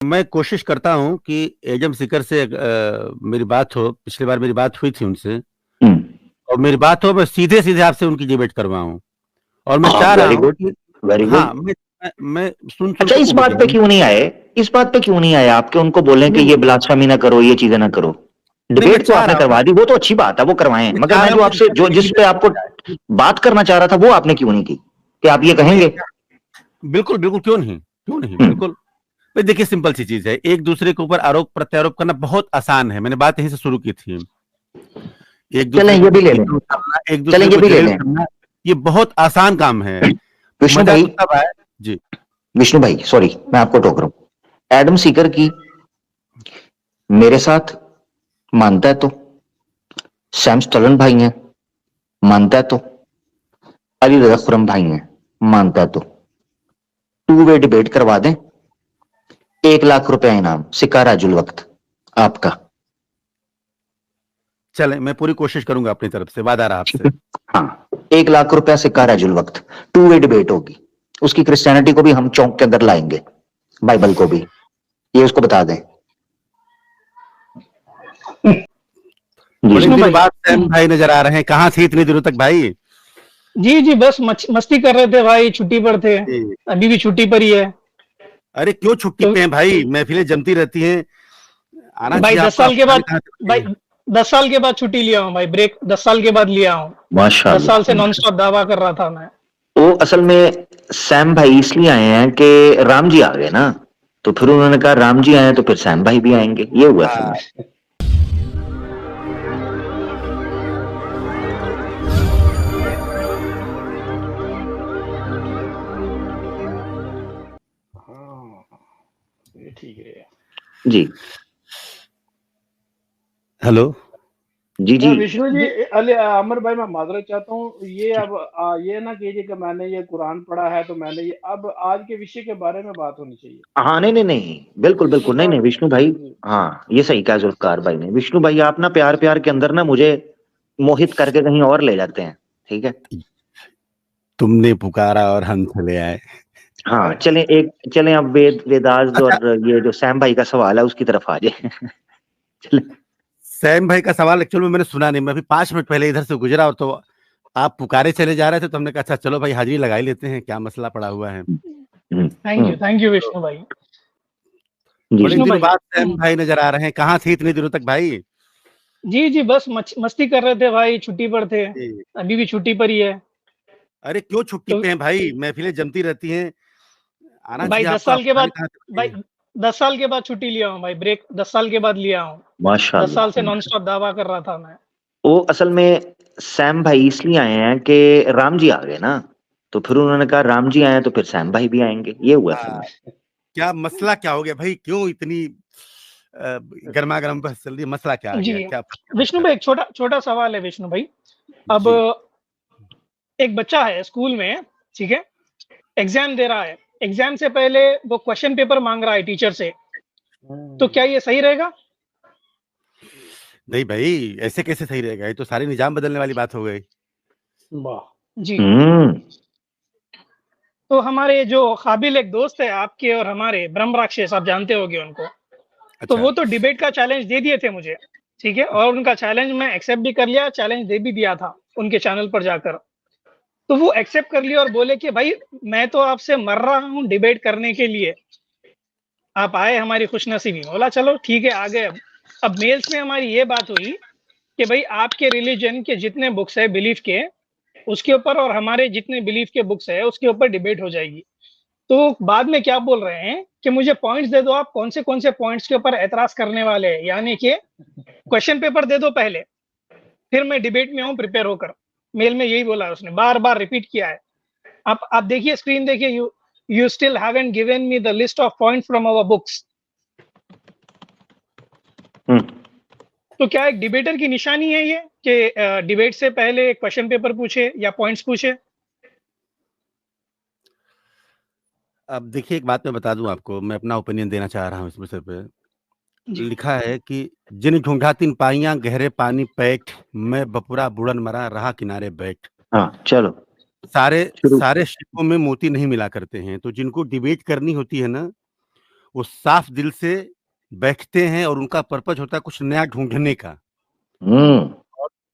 मैं कोशिश करता हूँ कि एजम सीकर से मेरी बात हो। पिछली बार मेरी बात हुई थी उनसे, हम्म। और मेरी बात हो, मैं सीधे-सीधे आपसे उनकी डिबेट करवाऊँ। और मैं चाह रहा वेरी हूँ गुड, कि वेरी हाँ, गुड। मैं सुन अच्छा, के इस ऊब बात गया पे हूँ। क्यों नहीं आए? इस बात पे क्यों नहीं आए आपके उनको बोलें कि नहीं, ये ब्लास्फेमी ना करो, ये चीजें ना करो? नहीं, मैं डिबेट तो चाह आपने रहा हूँ करवा दी, वो तो अच्छी बात है, वो करवाएं, मैं मगर चाह मैं रहा जो हूँ कि आपसे जो जिस पे आपको बात करना चाह रहा था वो आपने क्यों नहीं की कि आप ये मैं कहेंगे? बिल्कुल, बिल्कुल, क्यों नहीं, हम्म। बिल्कुल। भाई देखिए, सिंपल सी चीज़ है, एक-दूसरे के ऊपर आरोप-प्रत्यारोप करना बहुत आसान है, मैंने बात यहीं से शुरू की थी। चलें एक-दूसरे के ये ऊपर भी ले लें, कीचड़ उछालना, चलें एक-दूसरे ये को भी ले जलील लें। करना, ये बहुत आसान काम है। विष्णु मज़ा भाई, तो तब आए। जी। विष्णु भाई सॉरी, मैं आपको टोक रहा हूं। एडम सीकर की मेरे साथ मानता है तो, सैम स्टलन भाई हैं मानता है तो, अली रजा खुरम भाई हैं मानता है तो, टू वे डिबेट करवा दें, 1 लाख रुपया इनाम, सिक्का राजुल वक्त आपका। चलें, मैं पूरी कोशिश करूँगा अपनी तरफ से, वादा रहा आपसे। हाँ, 1 लाख रुपया सिक्का राजुल वक्त, टू वे डिबेट होगी। उसकी क्रिश्चियनिटी को भी हम चौंक के अंदर लाएंगे, बाइबल को भी, ये उसको बता दें। जी बड़े जी। विष्णु दिन भाई। बाद सैम भाई नज़र आ रहे हैं, कहाँ थे इतनी दिनों तक भाई? जी जी, बस मस्ती कर रहे थे भाई, छुट्टी पर थे। जी। अभी भी छुट्टी पर ही है। अरे क्यों छुट्टी तो पे हैं भाई? महफ़िलें जमती रहती हैं, आना भाई चाहिए 10 आपको, आप साल के पता नहीं बाद, कहाँ चले भाई गए। 10 साल के बाद छुट्टी लिया हूँ भाई, ब्रेक 10 साल के बाद लिया हूँ। 10 साल से माशाल्लाह। नॉन स्टॉप दावा कर रहा था मैं। तो असल में सैम भाई इसलिए आए हैं कि राम जी आ गए ना, तो फिर उन्होंने कहा राम जी आए तो फिर सैम भाई भी आएंगे, ये हुआ असल हाँ। में। हाँ, ये ठीक है। जी हेलो। जी जी। विष्णु जी, जी अली अमर भाई, मैं माजरत चाहता हूँ। ये अब ये ना कीजिए कि मैंने ये कुरान पढ़ा है तो मैंने ये, अब आज के विषय के बारे में बात होनी चाहिए। हाँ नहीं नहीं नहीं, बिल्कुल विष्णु बिल्कुल, नहीं नहीं साहब विष्णु भाई। जी। हाँ ये सही कहा जुल्फकार भाई ने। विष्णु भाई आप ना प्यार प्यार के अंदर ना मुझे मोहित करके कहीं और ले जाते हैं, ठीक है। तुमने पुकारा और हम चले आए। हाँ चलें, चलें अब वेदास अच्छा, और ये जो सैम भाई का सवाल है उसकी तरफ आ जाए। चले। सैम भाई का सवाल एक्चुअल में मैंने सुना नहीं, मैं अभी 5 मिनट पहले इधर से गुजरा, और तो आप पुकारे चले जा रहे थे, तो हमने कहा अच्छा चलो भाई हाज़िरी लगा ही लेते हैं, क्या मसला पड़ा हुआ है। थैंक यू तो विष्णु भाई। जी बड़े जी। विष्णु दिनों भाई। बाद सैम भाई नज़र आ रहे हैं, कहाँ थे इतने दिनों तक भाई? जी जी, बस मस्ती कर रहे थे भाई, छुट्टी पर थे। जी। अभी भी छुट्टी पर ही है। अरे क्यों छुट्टी तो पे हैं भाई? महफ़िलें जमती रहती हैं, आना भाई चाहिए 10 आपको, आप साल के पता नहीं बाद, कहाँ चले भाई गए। 10 साल के बाद छुट्टी लिया हूँ भाई, ब्रेक 10 साल के बाद लिया हूँ। 10 साल से माशाल्लाह। नॉन स्टॉप दावा कर रहा था मैं। वो असल में सैम भाई इसलिए आए हैं कि राम जी आ गए ना, तो फिर उन्होंने कहा राम जी आए तो फिर सैम भाई भी आएंगे, ये हुआ असल हाँ, में। क्या मसला क्या हो गया भाई? क्यों इतनी गरमा-गरम बहस चल रही है, मसला क्या आ जी, गया? क्या क्या विष्णु मसला भाई है? एक छोटा छोटा सवाल है विष्णु भाई। अब जी। एक बच्चा है स्कूल में, ठीक है? एग्ज़ाम दे रहा है। एग्ज़ाम से पहले वो क्वेश्चन पेपर माँग रहा है टीचर से। तो क्या ये सही रहेगा? नहीं भाई, ऐसे कैसे सही रहेगा? ये तो सारे निज़ाम बदलने वाली बात हो गई। वाह। जी। हम्म। तो हमारे जो काबिल एक दोस्त है आपके और हमारे, ब्रह्म राक्षस, आप जानते होंगे उनको। तो अच्छा। वो तो डिबेट का चैलेंज दे दिए थे मुझे, ठीक है? और उनका चैलेंज मैं एक्सेप्ट भी कर लिया, चैलेंज दे भी दिया था उनके चैनल पर जाकर। तो वो एक्सेप्ट कर लिया और बोले कि भाई मैं तो आपसे मर रहा हूँ डिबेट करने के लिए, आप आए हमारी खुशनसीबी। बोला चलो ठीक है, आ गए। अब मेल्स में हमारी ये बात हुई कि भाई आपके रिलीजन के जितने बुक्स है बिलीफ के, उसके ऊपर, और हमारे जितने बिलीफ के बुक्स है उसके ऊपर डिबेट हो जाएगी। तो बाद में क्या बोल रहे हैं कि मुझे पॉइंट्स दे दो, आप कौन से पॉइंट्स के ऊपर एतराज करने वाले हैं, यानी कि क्वेश्चन पेपर दे दो पहले, फिर मैं डिबेट में हूँ प्रिपेयर होकर। मेल में यही बोला है उसने, बार बार रिपीट किया है। आप देखिए, स्क्रीन देखिए। You still haven't given me the list of points from our books. तो क्या एक डिबेटर की निशानी है ये कि डिबेट से पहले क्वेश्चन पेपर पूछे या पॉइंट्स पूछे? अब देखिए, एक बात मैं बता दूँ आपको, मैं अपना ओपिनियन देना चाह रहा हूँ इस विषय पे। जी लिखा है कि जिन ढूँढा तिन पाइयाँ गहरे पानी पैठ, मैं बपुरा बुड़न मरा रहा किनारे बैठ। हाँ चलो सारे शुरू। सारे शिपों में मोती नहीं मिला करते हैं, तो जिनको डिबेट करनी होती है ना, वो साफ दिल से बैठते हैं और उनका पर्पज होता है कुछ नया ढूंढने का।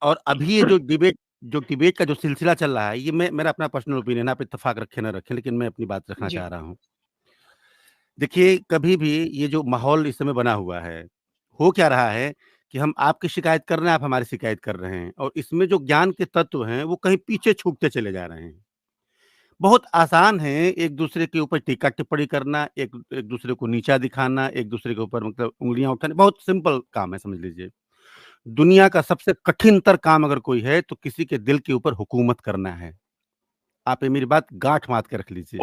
और अभी ये जो डिबेट का जो सिलसिला चल रहा है, ये मेरा अपना पर्सनल ओपिनियन, आप इत्तेफाक रखें ना रखें, लेकिन मैं अपनी बात रखना जी। चाह रहा हूँ। देखिए, कभी भी ये जो माहौल इस समय बना हुआ है, हो क्या रहा है कि हम आपकी शिकायत कर रहे हैं, आप हमारी शिकायत कर रहे हैं, और इसमें जो ज्ञान के तत्व हैं, वो कहीं पीछे छूटते चले जा रहे हैं। बहुत आसान है एक दूसरे के ऊपर टीका-टिप्पणी करना, एक एक दूसरे को नीचा दिखाना, एक दूसरे के ऊपर मतलब उँगलियाँ उठाना, बहुत सिंपल काम है, समझ लीजिए। दुनिया का सबसे कठिनतर काम अगर कोई है, तो किसी के दिल के ऊपर हुकूमत करना है। आप ये मेरी बात गाँठ बाँध के रख लीजिए।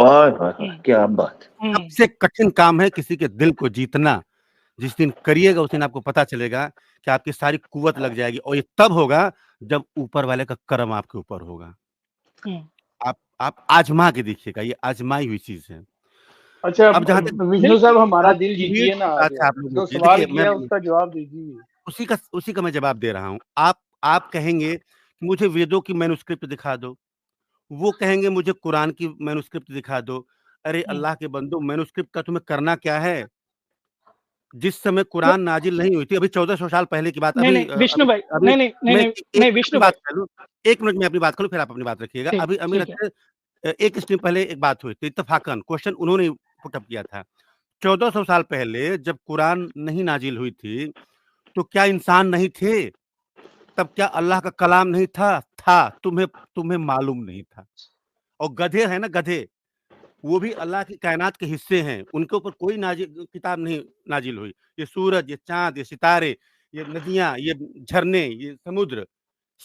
क्या बात। सबसे कठिन काम है किसी के दिल को जीतना। जिस दिन करिएगा, उस दिन आपको पता चलेगा कि आपकी सारी कुव्वत लग जाएगी, और ये तब होगा जब ऊपर वाले का करम आपके ऊपर होगा। आप आज़मा के देखिएगा, ये आज़माई हुई चीज़ है। अच्छा, अब जहाँ तक विष्णु साहब हमारा अब दिल डिबेट जीतिए ना की आज, बात है आप लोगों जो की, सवाल देखिए किया उसका जवाब दीजिए। उसी का मैं जवाब दे रहा हूँ। आप कहेंगे मुझे वेदों की मैन्युस्क्रिप्ट दिखा दो, वो कहेंगे मुझे कुरान की मैन्युस्क्रिप्ट दिखा दो। अरे अल्लाह के बंदो, मैन्युस्क्रिप्ट का तुम्हें करना क्या है? जिस समय कुरान नाज़िल नहीं हुई थी, अभी 1400 साल पहले की बात, नहीं, अभी नहीं, विष्णु अभी भाई, अभी नहीं, नहीं, नहीं, मैं नहीं, 1 नहीं, मिनट अपनी विष्णु बात भाई, कर लूँ, 1 मिनट मैं अपनी बात कर लूँ, फिर आप अपनी बात रखिएगा। ठीक, अभी ठीक है। एक स्ट्रीम पहले एक बात हुई थी, इत्तफ़ाक़न क्वेश्चन उन्होंने पुट अप किया था। 1400 साल पहले जब कुरान नहीं नाज़िल हुई थी, तो क्या इंसान नहीं थे? तब क्या अल्लाह का कलाम नहीं था? था, तुम्हें मालूम नहीं था। और गधे हैं ना गधे, वो भी अल्लाह की कायनात के हिस्से हैं, उनके ऊपर कोई किताब नहीं नाज़िल हुई। ये सूरज, ये चाँद, ये सितारे, ये नदियाँ, ये झरने, ये समुद्र,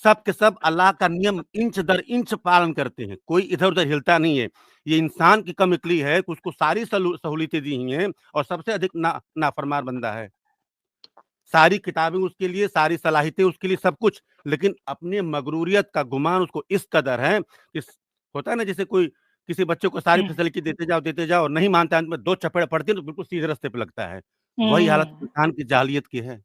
सब के सब अल्लाह का नियम इंच दर इंच पालन करते हैं, कोई इधर-उधर हिलता नहीं है। ये इंसान की कम-अक्ली है कि उसको सारी सहूलियतें दी हुई हैं, और सबसे अधिक नाफरमान बंदा है। सारी किताबें उसके लिए, सारी सलाहियतें उसके लिए, सब कुछ, लेकिन अपनी मगरूरियत का गुमान उसको इस कदर है कि होता है ना, जैसे कोई किसी बच्चे को सारी फैसिलिटी देते जाओ और नहीं मानता, अंत में 2 चपेड़ पड़ती है तो बिल्कुल सीधे रास्ते पे लगता है। वही हालत इंसान की जाहिलियत की है।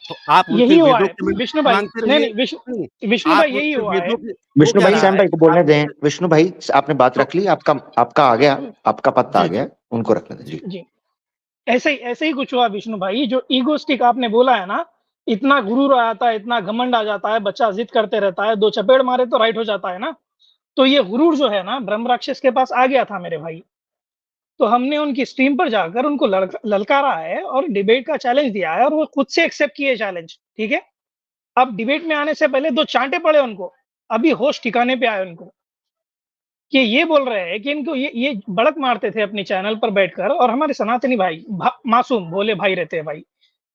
तो आप उनसे यही हुआ वेदों है के विष्णु भाई, मांगते नहीं, रहिए। नहीं, नहीं, विष्णु आप भाई, यही उनसे हुआ है। वेदों की हो विष्णु क्या भाई रहा सैम है भाई को कि आप बोलने दें। उनसे विष्णु भाई आपने बात तो रख ली, आपका आ गया, आपका पत्ता आ जी, गया, जी। उनको रखने दें जी। जी, ऐसे ही कुछ हुआ विष्णु भाई, जो ईगोइस्टिक आपने बोला है ना, इतना गुरूर आ जाता है, इतना घमंड आ जाता है, बच्चा ज़िद करते रहता है, 2 चपेड़ मारे तो राइट हो जाता है ना। तो ये गुरूर जो है ना, ब्रह्म राक्षस के पास आ गया था मेरे भाई। तो हमने उनकी स्ट्रीम पर जाकर उनको ललकारा है और डिबेट का चैलेंज दिया है, और वो खुद से एक्सेप्ट किए चैलेंज, ठीक है? अब डिबेट में आने से पहले 2 चाँटे पड़े उनको, अभी होश ठिकाने पे आए उनको, कि ये बोल रहे हैं कि इनको ये बड़क मारते थे अपने चैनल पर बैठकर, और हमारे सनातनी भाई मासूम भोले भाई रहते हैं भाई।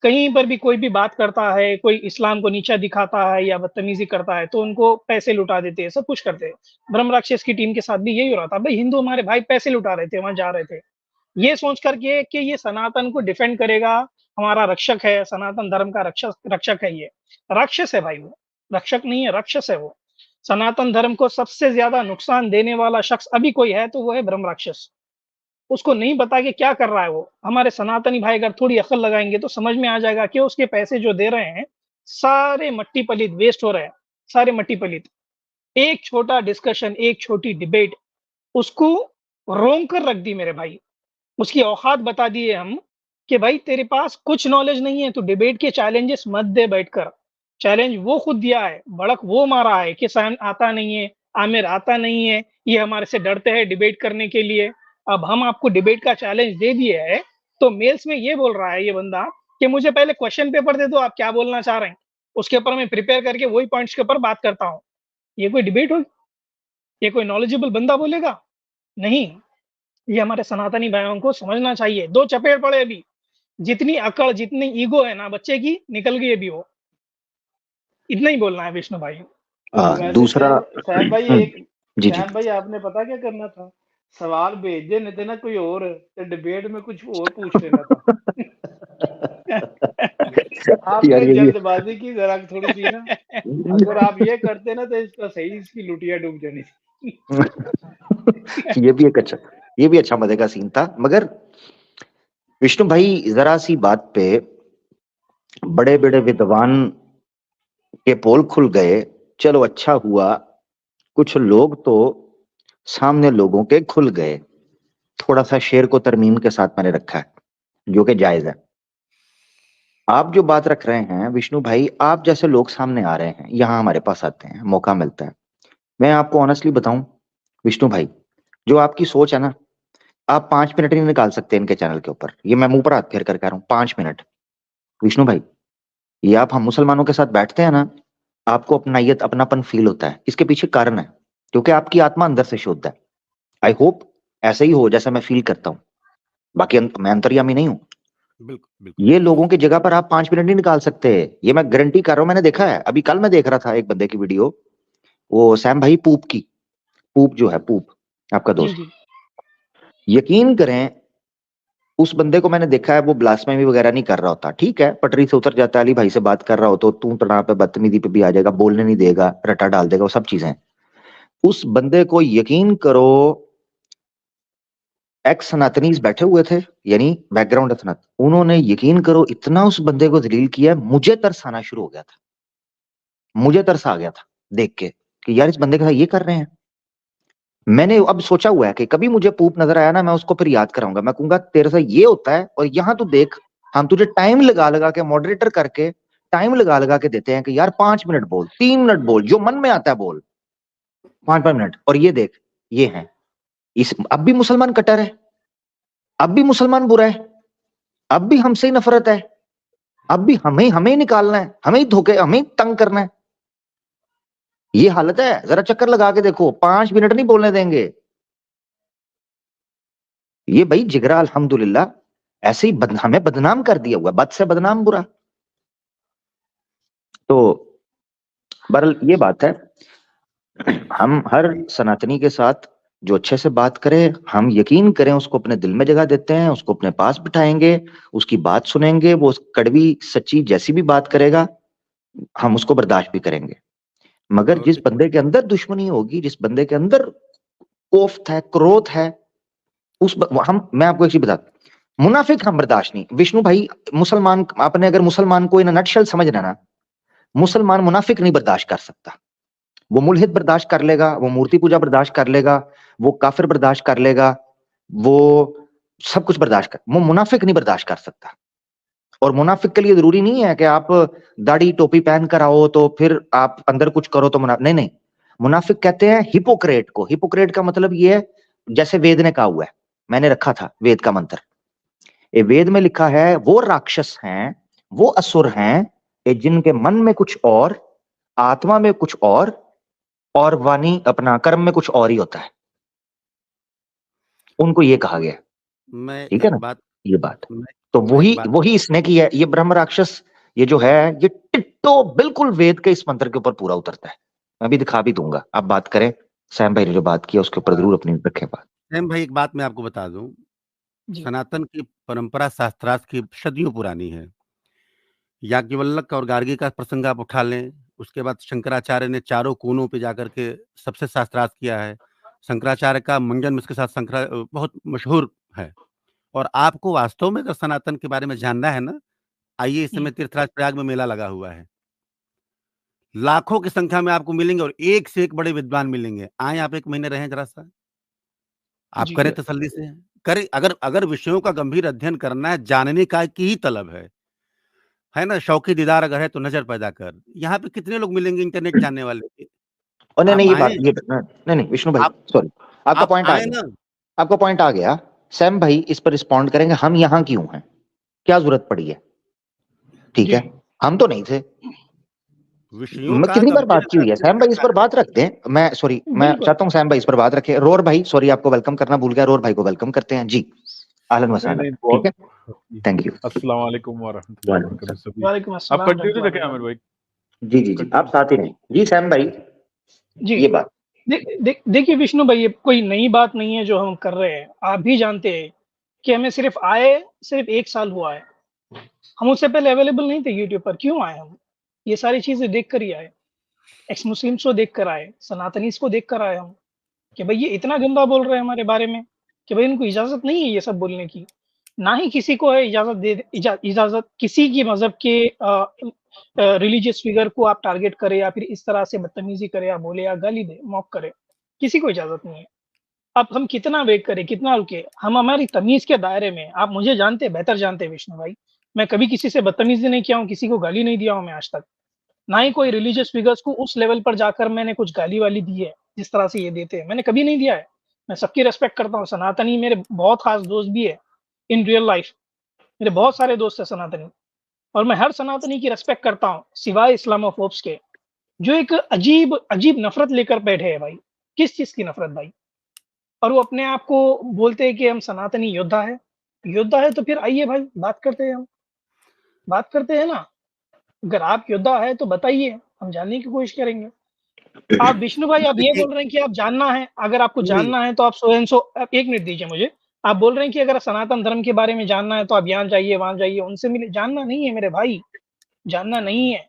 कहीं पर भी कोई भी बात करता है, कोई इस्लाम को नीचा दिखाता है या बदतमीज़ी करता है, तो उनको पैसे लुटा देते हैं, सब कुछ करते हैं। ब्रह्म राक्षस की टीम के साथ भी यही हो रहा था। भाई हिंदू हमारे भाई पैसे लुटा रहे थे, वहाँ जा रहे थे। ये सोच कर के कि ये सनातन को डिफेंड करेगा, हमारा रक्षक है, सनातन धर्म का रक्षक है ये। राक्षस है भाई वो, रक्षक नहीं है, राक्षस है वो। सनातन धर्म को सबसे ज़्यादा नुकसान देने वाला शख्स अभी कोई है तो वो है ब्रह्म राक्षस। उसको नहीं पता कि क्या कर रहा है वो। हमारे सनातनी भाई अगर थोड़ी अकल लगाएँगे तो समझ में आ जाएगा कि उसके पैसे जो दे रहे हैं, सारे मट्टी पलीत वेस्ट हो रहे हैं, सारे मट्टी पलीत। एक छोटा डिस्कशन, एक छोटी डिबेट उसको रोंक कर रख दी मेरे भाई। उसकी औकात बता दिए हम कि भाई तेरे पास कुछ नॉलेज नहीं है, तू डिबेट के चैलेंजेस मत दे बैठकर। चैलेंज वो खुद दिया है, भड़क वो मारा है कि सैम आता नहीं है, आमिर आता नहीं है, ये हमारे से डरते हैं डिबेट करने के लिए। अब हम आपको डिबेट का चैलेंज दे दिए है, तो मेल्स में ये बोल रहा है ये बंदा कि मुझे पहले क्वेश्चन पेपर दे दो, आप क्या बोलना चाह रहे हैं? उसके ऊपर मैं प्रिपेयर करके वही पॉइंट्स के ऊपर बात करता हूँ। ये कोई डिबेट हुई? ये कोई नॉलेजेबल बंदा बोलेगा? नहीं। ये हमारे सनातनी भाइयों को समझना चाहिए। 2 चपेट पड़े अभी। जितनी अकड़, जितनी ईगो है ना बच्चे की, निकल गई अभी वो। इतना ही बोलना है विष्णु भाई। वैसे दूसरा सैम भाई जी जी सैम भाई आपने पता क्या करना था? सवाल भेज देने थे ना कोई और, तो डिबेट में कुछ और पूछ लेना था। यार आपने ये भी जल्दबाजी की जरा थोड़ी सी ना। अगर आप ये करते ना तो इसका सही इसकी लुटिया डूब जानी थी। ये भी अच्छा मजे का सीन था। मगर विष्णु भाई जरा सी बात पे बड़े बड़े विद्वान के पोल खुल गए। चलो अच्छा हुआ, कुछ लोग तो सामने लोगों के खुल गए। थोड़ा सा शेर को तरमीम के साथ मैंने रखा है, जो कि जायज है। आप जो बात रख रहे हैं विष्णु भाई, आप जैसे लोग सामने आ रहे हैं, यहाँ हमारे पास आते हैं, मौका मिलता है। मैं आपको ऑनेस्टली बताऊं विष्णु भाई, जो आपकी सोच है ना, आप 5 मिनट नहीं निकाल सकते इनके चैनल के ऊपर। ये मैं मुंह पर हाथ फेर कर कह रहा हूँ, 5 मिनट विष्णु भाई। ये आप हम मुसलमानों के साथ बैठते हैं ना, आपको अपनायत अपनापन फील होता है। इसके पीछे कारण है, क्योंकि आपकी आत्मा अंदर से शुद्ध है। आई होप ऐसे ही हो जैसा मैं फील करता हूँ, बाकी मैं अंतर्यामी नहीं हूँ। बिल्कुल बिल्कुल। ये लोगों की जगह पर आप 5 मिनट नहीं निकाल सकते, ये मैं गारंटी कर रहा हूं। मैंने देखा है, अभी कल मैं देख रहा था एक बंदे की वीडियो, वो सैम भाई पूप की, पूप जो है, पूप आपका जी दोस्त, जी यकीन करें उस बंदे को मैंने देखा है, वो ब्लास्फेमी वगैरह नहीं कर रहा होता। ठीक है, पटरी से उतर जाता है, अली भाई से बात कर रहा हो तो तू तड़ा पे बदतमीजी पे भी आ जाएगा, बोलने नहीं देगा, रटा डाल देगा, वो सब चीजें। उस बंदे को यकीन करो, एक्स सनातनीज बैठे हुए थे, यानी बैकग्राउंड सनात, उन्होंने यकीन करो इतना उस बंदे को जलील किया, मुझे तरस आना शुरू हो गया था। मुझे तरस आ गया था देख के कि यार इस बंदे के साथ ये कर रहे हैं। मैंने अब सोचा हुआ है कि कभी मुझे पूप नजर आया ना, मैं उसको फिर याद कराऊंगा, मैं कहूंगा तेरे साथ ये होता है, और यहाँ तू देख, हम तुझे टाइम लगा लगा के मॉडरेटर करके टाइम लगा लगा के देते हैं कि यार 5 मिनट बोल, 3 मिनट बोल, जो मन में आता है बोल, 5 5 मिनट, और ये देख, ये है इस। अब भी मुसलमान कट्टर है, अब भी मुसलमान बुरा है, अब भी हमसे ही नफरत है, अब भी हमें हमें ही निकालना है, हमें ही धोखे, हमें ही तंग करना है। ये हालत है, जरा चक्कर लगा के देखो, 5 मिनट नहीं बोलने देंगे। ये भाई जिगरा अल्हम्दुलिल्लाह ऐसे ही हमें बदनाम कर दिया हुआ, बद से बदनाम बुरा। तो बहरहाल ये बात है, हम हर सनातनी के साथ जो अच्छे से बात करे, हम यकीन करें उसको अपने दिल में जगह देते हैं, उसको अपने पास बिठाएंगे, उसकी बात सुनेंगे, वो कड़वी सच्ची जैसी भी बात करेगा हम उसको बर्दाश्त भी करेंगे। मगर और जिस बंदे के अंदर दुश्मनी होगी, जिस बंदे के अंदर कोफ्त है, क्रोध है, हम, मैं आपको एक चीज बता, मुनाफिक हम बर्दाश्त नहीं विष्णु भाई। मुसलमान, आपने अगर मुसलमान को इन नटशल समझना ना, मुसलमान मुनाफिक नहीं बर्दाश्त कर सकता। वो मुल्हिद बर्दाश्त कर लेगा, वो मूर्ति पूजा बर्दाश्त कर लेगा, वो काफिर बर्दाश्त कर लेगा, वो सब कुछ बर्दाश्त कर, वो मुनाफिक नहीं बर्दाश्त कर सकता। और मुनाफिक के लिए जरूरी नहीं है कि आप दाढ़ी टोपी पहन कर आओ तो फिर आप अंदर कुछ करो तो नहीं नहीं। मुनाफिक कहते हैं हिपोक्रेट को। हिपोक्रेट का मतलब ये है, जैसे वेद ने कहा हुआ है, मैंने रखा था वेद का मंत्र, ये वेद में लिखा है, वो राक्षस हैं, वो असुर हैं जिनके मन में कुछ और, आत्मा में कुछ और वाणी अपना कर्म में कुछ और ही होता है, उनको ये कहा गया। मैं ठीक है एक ना, बात ये बात, मैं तो मैं एक वही बात वही इसने की है। ये ब्रह्म राक्षस, ये जो है, ये टिट्टो बिल्कुल वेद के इस मंत्र के ऊपर पूरा उतरता है। मैं भी दिखा भी दूंगा, आप बात करें, सैम भाई ने जो बात की उसके ऊपर जरूर अपनी रखें बात। सैम भाई, एक बात मैं आपको बता दूं, जी सनातन की परंपरा शास्त्रार्थ की सदियों पुरानी है। याज्ञवल्क्य और गार्गी का प्रसंग आप उठा लें, उसके बाद शंकराचार्य ने चारों कोनों पे जाकर के सबसे शास्त्रार्थ किया है। शंकराचार्य का मंजन मिश्र के साथ बहुत मशहूर है। और आपको वास्तव में अगर सनातन के बारे में जानना है ना, आइए, इस समय तीर्थराज प्रयाग में मेला लगा हुआ है। लाखों की संख्या में आपको मिलेंगे और एक से एक बड़े विद्वान मिलेंगे। आए, आप 1 महीने रहें जरा सा, आप जी करें तसल्ली से, करें। अगर अगर विषयों का गंभीर अध्ययन करना है, जानने का की ही तलब है ना, शौकी दीदार अगर है तो नजर पैदा कर। यहाँ पे कितने लोग मिलेंगे इंटरनेट जानने वाले? और नहीं नहीं, आप ये बात, आए, ये नहीं नहीं विष्णु भाई, आप सॉरी, आपका आप पॉइंट आ आए गया, ना। आपका पॉइंट आ गया। सैम भाई इस पर रिस्पॉन्ड करेंगे, हम यहाँ क्यों हैं, क्या जरूरत पड़ी है, ठीक जी है, हम तो नहीं थे। विषयों का कितनी बार गंभीर बात की हुई है अध्ययन सैम भाई, इस पर करना बात रखते हैं। मैं सॉरी, मैं बिल्कुल चाहता हूँ सैम भाई इस पर बात रखे। रोर भाई, सॉरी आपको वेलकम करना भूल गया, रोर भाई को वेलकम करते हैं जी, अहलन नहीं वसहलन, नहीं ठीक बहुत है, थैंक यू। अस्सलाम वालेकुम वरहमतुल्लाहि वालेकुम वबरकातुहू सलाम। सभी। वालेकुम आप अस्सलाम कंटिन्यू रहमतुल्लाहि रखें आमिर वबरकातुहू। भाई, जी जी जी, आप साथ ही रहें जी सैम भाई, जी ये बात। देखिए विष्णु भाई, ये कोई नई बात नहीं है जो हम कर रहे हैं। आप भी जानते हैं कि हमें सिर्फ 1 साल हुआ है। हम उससे पहले अवेलेबल नहीं थे यूट्यूब पर। क्यों आए हम? ये सारी चीज़ें देख कर ही आए। एक्स मुस्लिम्स को देख कर आए, सनातनीज़ को देख कर आए हम, कि भई ये इतना गंदा बोल रहे हैं हमारे बारे में, कि भई इनको इजाज़त नहीं है ये सब बोलने की। ना ही किसी को है इजाज़त दे इजाज़त किसी की मज़हब के रिलीजियस फिगर को आप टारगेट करें या फिर इस तरह से बदतमीज़ी करें या बोले या गाली दें, मॉक करें, किसी को इजाज़त नहीं है। अब हम कितना वेट करें, कितना रुके, हम हमारी तमीज के दायरे में, आप मुझे जानते, बेहतर जानते हैं विष्णु भाई, मैं कभी किसी से बदतमीजी नहीं किया हूँ, किसी को गाली नहीं दिया हूँ मैं आज तक, ना ही कोई रिलीजियस फिगर्स को उस लेवल पर जाकर मैंने कुछ गाली वाली दी है जिस तरह से ये देते हैं, मैंने कभी नहीं दिया है। मैं सबकी रेस्पेक्ट करता हूँ, सनातनी मेरे बहुत खास दोस्त भी है इन रियल लाइफ, मेरे बहुत सारे दोस्त है सनातनी, और मैं हर सनातनी की रेस्पेक्ट करता हूँ सिवाय इस्लामोफोब्स के, जो एक अजीब अजीब नफरत लेकर बैठे हैं भाई। किस चीज की नफरत भाई? और वो अपने आप को बोलते हैं कि हम सनातनी योद्धा है। योद्धा है तो फिर आइए भाई, बात करते हैं, हम बात करते हैं ना। अगर आप योद्धा है तो बताइए, हम जानने की कोशिश करेंगे। आप विष्णु भाई, आप ये देखिए बोल रहे हैं कि आप जानना है, अगर आपको नहीं, जानना है तो आप सो एंड सो, आप 1 मिनट दीजिए मुझे। आप बोल रहे हैं कि अगर सनातन धर्म के बारे में जानना है तो आप यहाँ जाइए, वहाँ जाइए, उनसे मिलिए। जानना नहीं है मेरे भाई, जानना नहीं है।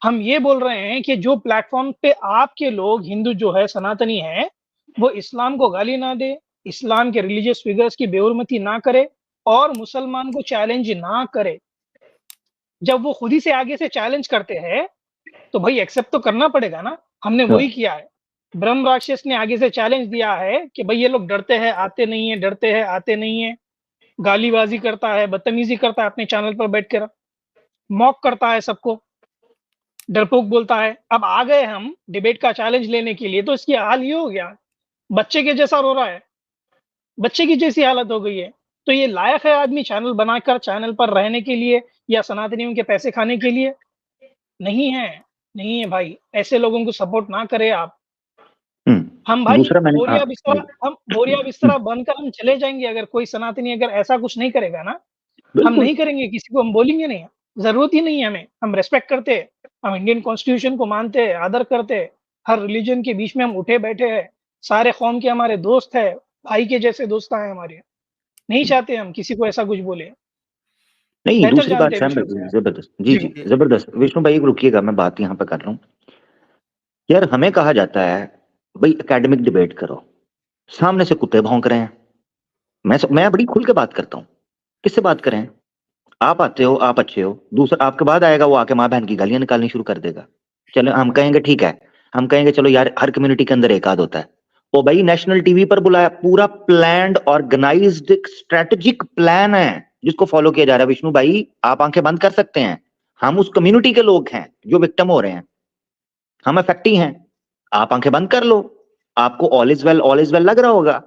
हम ये बोल रहे हैं कि जो प्लेटफ़ॉर्म पे आपके लोग हिंदू जो है, सनातनी हैं, वो इस्लाम को गाली ना दे, इस्लाम के रिलीजियस फिगर्स की बेहुरमती ना करे और मुसलमान को चैलेंज ना करे। जब वो खुद ही से आगे से चैलेंज करते हैं, तो भाई एक्सेप्ट तो करना पड़ेगा ना। हमने वही किया है। ब्रह्म राक्षस ने आगे से चैलेंज दिया है कि भाई ये लोग डरते हैं, आते नहीं है, डरते हैं, आते नहीं है। गालीबाजी करता है, बदतमीजी करता है अपने चैनल पर बैठकर, मॉक करता है सबको, डरपोक बोलता है। अब आ गए हम डिबेट का चैलेंज लेने के लिए, तो इसकी हाल ये हो गया, बच्चे के जैसा रो रहा है, बच्चे की जैसी हालत हो गई है। तो ये लायक है आदमी चैनल बनाकर चैनल पर रहने के लिए या सनातनियों के पैसे खाने के लिए? नहीं है, नहीं है भाई। ऐसे लोगों को सपोर्ट ना करें आप। हम भाई दूसरा मैंने बोरिया बिस्तरा, जी, हम बोरिया बिस्तरा बनकर हम चले जाएंगे अगर कोई सनातनी अगर ऐसा कुछ नहीं करेगा ना। हम बिल्कुल नहीं करेंगे, किसी को हम बोलेंगे नहीं, जरूरत ही नहीं है हमें। हम रेस्पेक्ट करते हैं, हम इंडियन कॉन्स्टिट्यूशन को मानते हैं, आदर करते हैं, हर रिलीजन के बीच में हम उठे बैठे हैं, सारे कौम के हमारे दोस्त है, भाई के जैसे दोस्त हैं हमारे। नहीं चाहते हम किसी को ऐसा कुछ बोले। नहीं। बेहतर दूसरी बात जानते हैं सैम विष्णु भाई, भाई। जबरदस्त, जी जी जी जबरदस्त। विष्णु भाई रुकिएगा, मैं बात यहाँ पे कर रहा हूँ। यार हमें कहा जाता है भाई एकेडमिक डिबेट करो, सामने से कुत्ते भौंक रहे हैं। मैं बड़ी खुल के बात करता हूँ, किससे बात करें? आप आते हो, आप अच्छे हो, दूसरा आपके बाद आएगा वो आके माँ बहन की गालियां निकालनी शुरू कर देगा। चलो हम कहेंगे ठीक है, हम कहेंगे चलो यार हर कम्युनिटी के अंदर एक आध होता है। ओ भाई नेशनल टीवी पर बुलाया, पूरा प्लान्ड ऑर्गेनाइज्ड स्ट्रेटेजिक प्लान है जिसको फॉलो किया जा रहा है। विष्णु भाई आप आंखें बंद कर सकते हैं, हम उस कम्युनिटी के लोग हैं जो विक्टिम हो रहे हैं, हम अफेक्टी हैं। आप आंखें बंद कर लो, आपको ऑल इज वेल लग रहा होगा।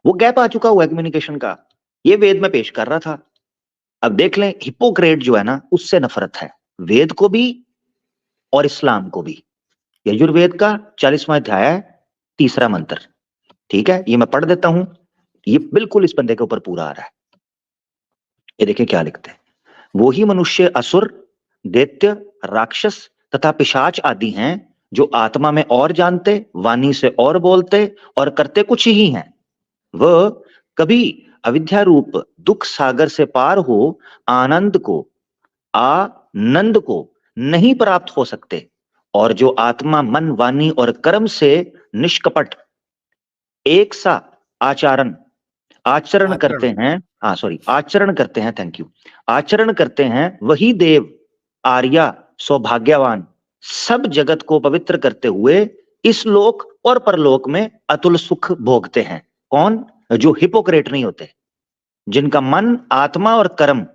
वो गैप आ चुका हुआ है कम्युनिकेशन का, ये वेद में पेश कर रहा था। अब देख लें, हिपोक्रेट जो है ना उससे नफरत है, वेद को भी और इस्लाम को भी। यजुर्वेद का 40वां अध्याय है, 3रा मंत्र, ठीक है, ये मैं पढ़ देता हूं। ये बिल्कुल इस बंदे के ऊपर पूरा आ रहा है। ये देखिए क्या लिखते हैं, वो ही मनुष्य असुर, दैत्य, राक्षस तथा पिशाच आदि हैं जो आत्मा में और जानते, वाणी से और बोलते और करते कुछ ही हैं। वह कभी अविद्या रूप दुख सागर से पार हो आनंद को नहीं प्राप्त हो सकते, और जो आत्मा मन वाणी और कर्म से निष्कपट एक सा आचरण आचरण करते हैं, आचरण करते हैं, थैंक यू, आचरण करते हैं, वही देव आर्या सौभाग्यवान सब जगत को पवित्र करते हुए इस लोक और परलोक में अतुल सुख भोगते हैं। कौन? जो हिपोक्रेट नहीं होते, जिनका मन आत्मा और कर्म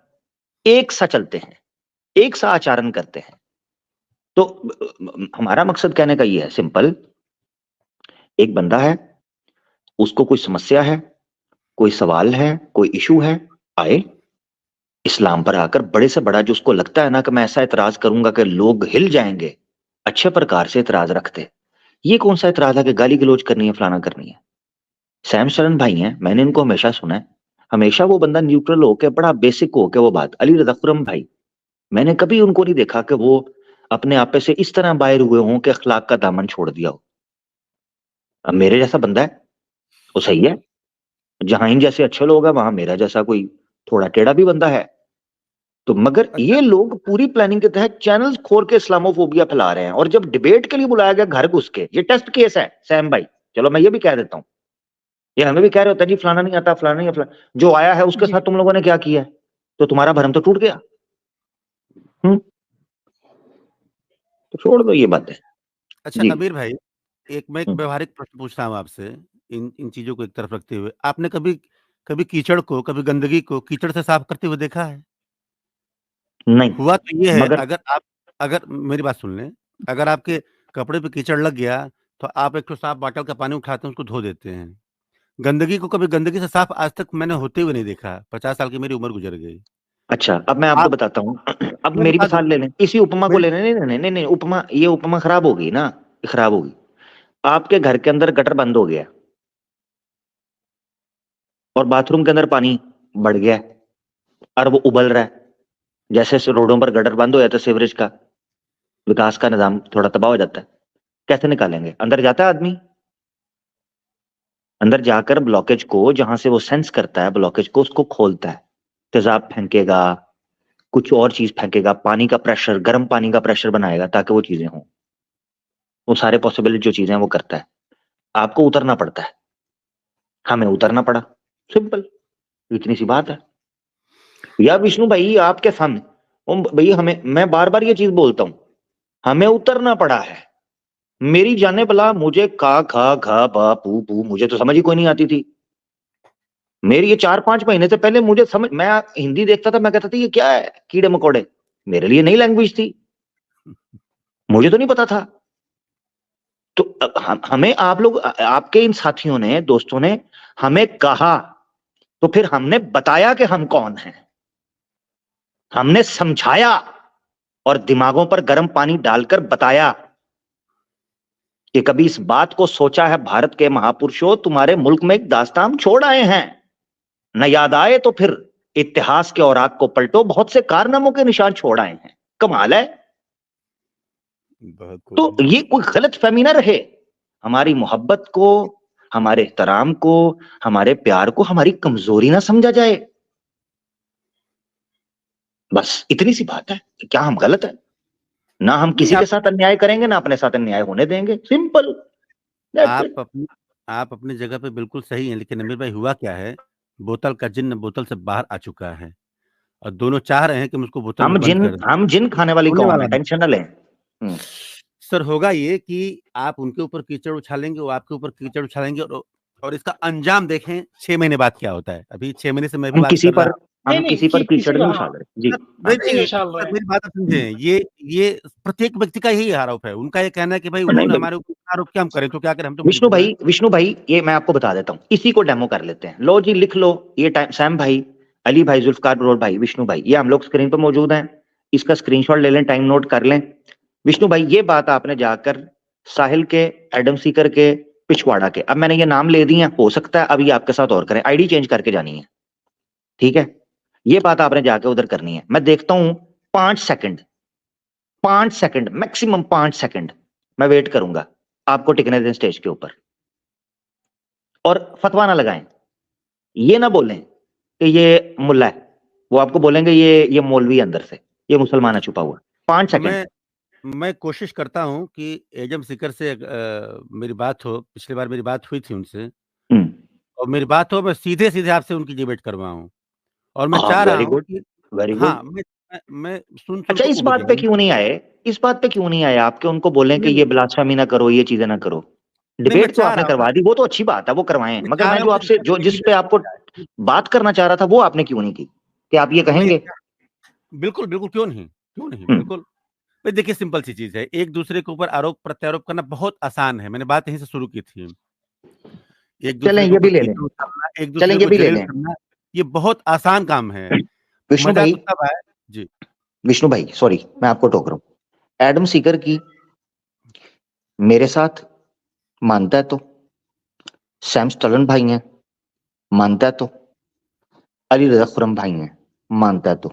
एक सा चलते हैं, एक सा आचरण करते हैं। तो हमारा मकसद कहने का ये है सिंपल, एक बंदा है, उसको कोई समस्या है, कोई सवाल है, कोई इशू है, आए इस्लाम पर आकर बड़े से बड़ा जो उसको लगता है ना कि मैं ऐसा इतराज करूंगा कि लोग हिल जाएंगे, अच्छे प्रकार से इतराज रखते। ये कौन सा इतराज है कि गाली गलौज करनी है, फलाना करनी है? सैम शरण भाई हैं, मैंने इनको हमेशा सुना है, हमेशा वो बंदा न्यूट्रल होके बड़ा बेसिक होके वो बात। अली रज़ा खुर्रम भाई, मैंने कभी उनको नहीं देखा कि वो अपने आप पे से इस तरह बाहर हुए हों कि अखलाक का दामन छोड़ दिया हो। अब मेरे जैसा बंदा है वो सही है, जहां इन जैसे अच्छे लोग हैं वहां मेरा जैसा कोई थोड़ा टेढ़ा भी बंदा है। तो मगर अच्छा, ये लोग पूरी प्लानिंग के तहत चैनल्स खोल के इस्लामोफोबिया फैला रहे हैं, और जब डिबेट के लिए बुलाया गया घर घुस के, ये टेस्ट केस है सैम भाई, चलो मैं ये भी कह देता हूं, ये हमें भी कह रहे होता है जी फलाना नहीं आता, फलाना नहीं, फलाना जो आया है उसके जी साथ तुम लोगों ने क्या किया है, तो तुम्हारा भरम तो टूट गया। तो छोड़ दो ये बातें। अच्छा जी। अमीर भाई, एक मैं एक हम्म, व्यवहारिक प्रश्न पूछ रहा हूँ आपसे। इन इन चीजों को एक तरफ रखते हुए आपने कभी कभी कीचड़ को, कभी गंदगी को कीचड़ से साफ करते हुए देखा है? नहीं, हुआ तो ये है, मगर अगर मेरी बात सुन लें, अगर आपके कपड़े पे कीचड़ लग गया, तो आप एक ठो साफ बॉटल का पानी उठाते हैं, उसको धो देते हैं। गंदगी को कभी गंदगी से साफ आज तक मैंने होते हुए नहीं देखा। 50 साल की मेरी उम्र गुजर गई। अच्छा, अब मैं आपको आप बताता हूँ। अब मैं मेरी बता दूँ मिसाल ले लें, इसी उपमा को मेरी ले लें। नहीं, नहीं, नहीं, नहीं, उपमा, ये उपमा खराब हो गई ना, ये खराब हो गई। आपके घर के अंदर गटर बंद हो गया और बाथरूम के अंदर पानी बढ़ गया है और वो उबल रहा है। जैसे रोडों पर गटर बंद हो जाता है, सीवरेज का विकास का निजाम थोड़ा तबाह हो जाता है। कैसे निकालेंगे? अंदर जाता है आदमी, अंदर जाकर ब्लॉकेज को, जहां से वो सेंस करता है ब्लॉकेज को, उसको खोलता है। तेजाब फेंकेगा, कुछ और चीज फेंकेगा, पानी का प्रेशर, गर्म पानी का प्रेशर बनाएगा ताकि वो चीजें हों। वो सारे पॉसिबिलिटी जो चीजें हैं वो करता है। आपको उतरना पड़ता है, हमें उतरना पड़ा, सिंपल, इतनी सी बात है। या विष्णु भाई आपके सामने, भैया हमें, मैं बार बार ये चीज बोलता हूं, हमें उतरना पड़ा है। मेरी जाने भला मुझे का खा खा बा पू पू मुझे तो समझ ही कोई नहीं आती थी। मेरी ये 4-5 महीने से पहले मुझे समझ, मैं हिंदी देखता था, मैं कहता था ये क्या है, कीड़े मकोड़े, मेरे लिए नई लैंग्वेज थी, मुझे तो नहीं पता था। तो हमें आप लोग, आपके इन साथियों ने, दोस्तों ने हमें कहा, तो फिर हमने बताया कि हम कौन हैं, हमने समझाया और दिमागों पर गर्म पानी डालकर बताया कि कभी इस बात को सोचा है भारत के महापुरुषों, तुम्हारे मुल्क में एक दास्तान छोड़ आए हैं, न याद आए तो फिर इतिहास के औराक को पलटो, बहुत से कारनामों के निशान छोड़ आए हैं। कमाल है। तो ये कोई गलत फहमी ना रहे, हमारी मोहब्बत को, हमारे एहतराम को, हमारे प्यार को हमारी कमजोरी ना समझा जाए। बस इतनी सी बात है। क्या हम गलत है? ना हम किसी के साथ अन्याय करेंगे, ना अपने साथ अन्याय होने देंगे, सिंपल। आप अपनी जगह पे बिल्कुल सही हैं, लेकिन अमीर भाई हुआ क्या है, बोतल का जिन्न बोतल से बाहर आ चुका है और दोनों चाह रहे हैं कि हम उसको बोतल में बंद कर दें। हम जिन खाने वाली होने कौन वाला है, नहीं। टेंशन न लें। सर होगा ये कि आप उनके ऊपर कीचड़ उछालेंगे, वो आपके ऊपर कीचड़ उछालेंगे और इसका अंजाम देखें 6 महीने बाद क्या होता है। अभी 6 महीने से मैं भी हम बात किसी कर रहा पर हूँ। हम किसी पर कीचड़ नहीं उछाल रहे जी। नहीं उछाल रहे हैं। मेरी बात आप समझें, ये प्रत्येक व्यक्ति का यही आरोप है। उनका ये कहना है कि भाई उन्होंने हमारे ऊपर आरोप किया, हम करें तो क्या करें, हम तो मजबूर हैं। विष्णु भाई ये मैं आपको बता देता हूँ, इसी को डेमो कर लेते हैं। लो जी, लिख लो ये टाइम, सैम भाई, अली भाई, जुल्फकार बरोर भाई, विष्णु भाई, ये हम लोग स्क्रीन पर मौजूद हैं। इसका स्क्रीनशॉट ले लें, टाइम नोट कर लें। विष्णु भाई ये बात आपने जाकर साहिल के, एडम सीकर के, पिछवाड़ा के, अब मैंने ये नाम ले दिए हैं, हो सकता है अभी आपके साथ और करें, आईडी चेंज करके जानी है, ठीक है? ये बात आपने जाके उधर करनी है। मैं देखता हूं 5 सेकंड मैक्सिमम 5 सेकंड मैं वेट करूंगा, आपको टिकने दें स्टेज के ऊपर। और फतवा ना लगाएं, ये ना बोलें कि ये मुल्ला है, वो आपको बोलेंगे ये मौलवी अंदर से, ये मुसलमान है छुपा हुआ। 5 सेकंड। मैं कोशिश करता हूं कि एजम सीकर से मेरी बात हो, पिछली बार मेरी बात हुई थी उनसे, और मेरी बात हो, मैं सीधे सीधे आपसे उनकी डिबेट करवाऊं। और मैं चाह रहा हूं कि वेरी गुड। हाँ, मैं सुन अच्छा, के इस ऊब बात गया पे हूं। क्यों नहीं आए? इस बात पे क्यों नहीं आए आपके, उनको बोलें कि नहीं, ये ब्लास्फेमी ना करो, ये चीजें ना करो। मैं डिबेट तो चाह आपने रहा हूं करवा दी, वो तो अच्छी बात है, वो करवाएं, मैं मगर चाह मैं रहा जो हूं आपसे, जो कि जिस पे आपको बात करना चाह रहा था, वो आपने क्यों नहीं की कि आप ये मैं कहेंगे? बिल्कुल, बिल्कुल, क्यों नहीं, बिल्कुल। भाई देखिए, सिंपल सी चीज़ है, एक दूसरे के ऊपर आरोप-प्रत्यारोप करना बहुत आसान है, मैंने बात यहीं से शुरू की थी। एक चलें दूसरे के ये ऊपर भी ले लें, कीचड़ उछालना, एक चलें दूसरे ये को भी ले जलील लें। करना, ये बहुत आसान काम है। विष्णु मज़ा भाई, तो तब है जी। विष्णु भाई सॉरी, मैं आपको टोक रहा हूं। एडम सीकर की मेरे साथ मानता है तो, सैम स्टलन भाई हैं, मानता है तो, अली रज़ा खुरम भाई हैं, मानता है तो,